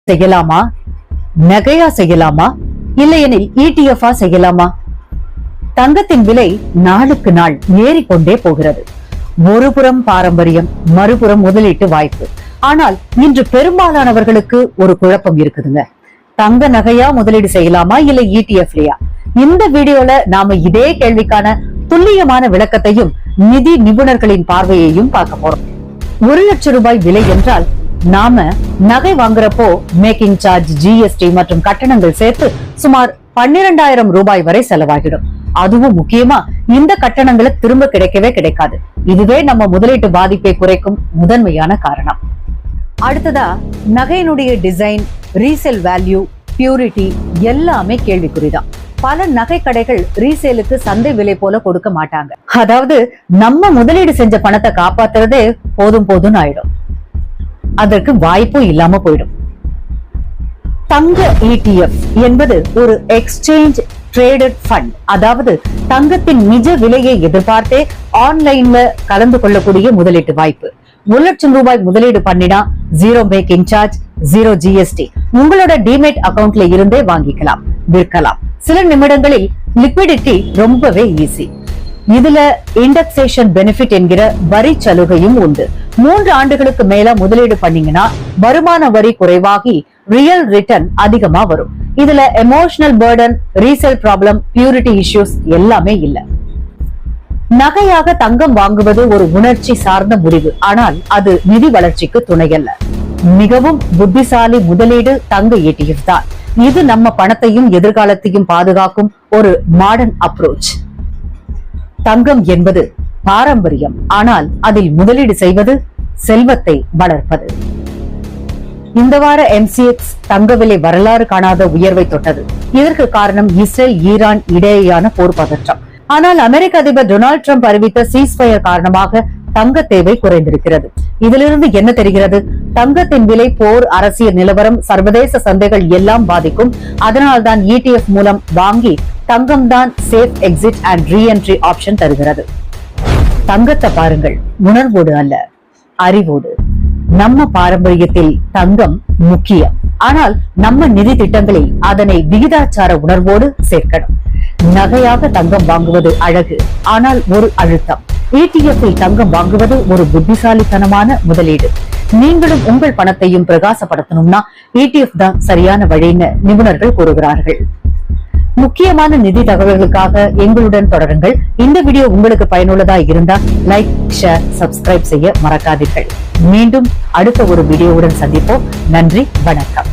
செய்யலாமா, நகையா செய்யலாமா, இல்லையெனில் ETF செய்யலாமா? தங்கத்தின் விலை நாளுக்கு நாள் ஏறிக்கொண்டே போகிறது. ஒருபுறம் பாரம்பரியம், மறுபுறம் முதலீட்டு வாய்ப்பு. ஆனால் இன்று பெரும்பாலானவர்களுக்கு ஒரு குழப்பம் இருக்குதுங்க. தங்க நகையா முதலீடு செய்யலாமா, இல்ல ETF-லயா? இந்த வீடியோல நாம இதே கேள்விக்கான துல்லியமான விளக்கத்தையும் நிதி நிபுணர்களின் பார்வையையும் பார்க்க போறோம். 1 லட்சம் ரூபாய் விலை என்றால் நாம நகை வாங்குறப்போ மேக்கிங் சார்ஜ், GST மற்றும் கட்டணங்கள் சேர்த்து சுமார் 12,000 ரூபாய் வரை செலவாகிடும். அதுவும் முக்கியமா இந்த கட்டணங்களை திரும்ப கிடைக்கவே கிடைக்காது. இதுவே நம்ம முதலீட்டு பாதிப்பை குறைக்கும் முதன்மையான காரணம். அடுத்ததா, நகையினுடைய டிசைன், ரீசேல் வேல்யூ, பியூரிட்டி எல்லாமே கேள்விக்குறிதான். பல நகை கடைகள் ரீசேலுக்கு சந்தை விலை போல கொடுக்க மாட்டாங்க. அதாவது நம்ம முதலீடு செஞ்ச பணத்தை காப்பாத்துறதே போதும் போதும்னு ஆயிடும். அதற்கு வாய்ப்பும் இல்லாம போயிடும். தங்க ETF என்பது ஒரு எக்ஸ்சேஞ்ச் ட்ரேடட் ஃபண்ட். அதாவது தங்கத்தின் நிஜ விலையை எதிர்பார்த்தே ஆன்லைன்ல கலந்து கொள்ளக்கூடிய முதலீட்டு வாய்ப்பு. 1 லட்சம் ரூபாய் முதலீடு பண்ணினா 0 மேக்கிங் சார்ஜ், 0 GST. உங்களோட டிமேட் அக்கவுண்ட்ல இருந்தே வாங்கிக்கலாம், விற்கலாம். சில நிமிடங்களில் லிக்விடிட்டி ரொம்பவே ஈஸி. இதுல இண்டெக்ஸேஷன் பெனிஃபிட் என்கிற வரி சலுகையும் உண்டு. 3 ஆண்டுகளுக்கு மேல முதலீடு பண்ணீங்கன்னா வருமான வரி குறைவாகி ரியல் ரிட்டர்ன் அதிகமா வரும். இதுல emotional burden, resale problem, purity issues எல்லாமே இல்ல. நகையாக தங்கம் வாங்குவது ஒரு உணர்ச்சி சார்ந்த முடிவு. ஆனால் அது நிதி வளர்ச்சிக்கு துணையல்ல. மிகவும் புத்திசாலி முதலீடு தங்க ETF தான். இது நம்ம பணத்தையும் எதிர்காலத்தையும் பாதுகாக்கும் ஒரு மாடர்ன் அப்ரோச். தங்கம் என்பது பாரம்பரியம். ஆனால் அதில் முதலீடு செய்வது செல்வத்தை வளர்ப்பது. இந்த வார MCX தங்க விலை வரலாறு காணாத உயர்வை தொட்டது. இதற்கு காரணம் இஸ்ரேல் ஈரான் இடையேயான போர் பதற்றம். ஆனால் அமெரிக்க அதிபர் டொனால்டு டிரம்ப் அறிவித்த சீஸ்ஃபயர் காரணமாக தங்க தேவை குறைந்திருக்கிறது. இதிலிருந்து என்ன தெரிகிறது? தங்கத்தின் விலை, போர், அரசியல் நிலவரம், சர்வதேச சந்தைகள் எல்லாம் பாதிக்கும். அதனால்தான் ETF மூலம் வாங்கி தங்கம் தான் safe exit and reentry option தருகிறது. தங்கத்தை பாருங்கள், உணர்வோடு அல்ல, அறிவோடு. நம்ம பாரம்பரியத்தில் தங்கம் முக்கியம். ஆனால் நம்ம நிதி திட்டங்களில் அதனை விகிதாச்சார உணர்வோடு சேர்க்கணும். நகையாக தங்கம் வாங்குவது அழகு, ஆனால் ஒரு அழுத்தம். ETF-இல் தங்கம் வாங்குவது ஒரு புத்திசாலித்தனமான முதலீடு. நீங்களும் உங்கள் பணத்தையும் பிரகாசப்படுத்தணும்னா ETF தான் சரியான வழின்னு நிபுணர்கள் கூறுகிறார்கள். முக்கியமான நிதி தகவல்களுக்காக எங்களுடன் தொடருங்கள். இந்த வீடியோ உங்களுக்கு பயனுள்ளதா இருந்தா லைக், ஷேர், சப்ஸ்கிரைப் செய்ய மறக்காதீர்கள். மீண்டும் அடுத்த ஒரு வீடியோவுடன் சந்திப்போம். நன்றி, வணக்கம்.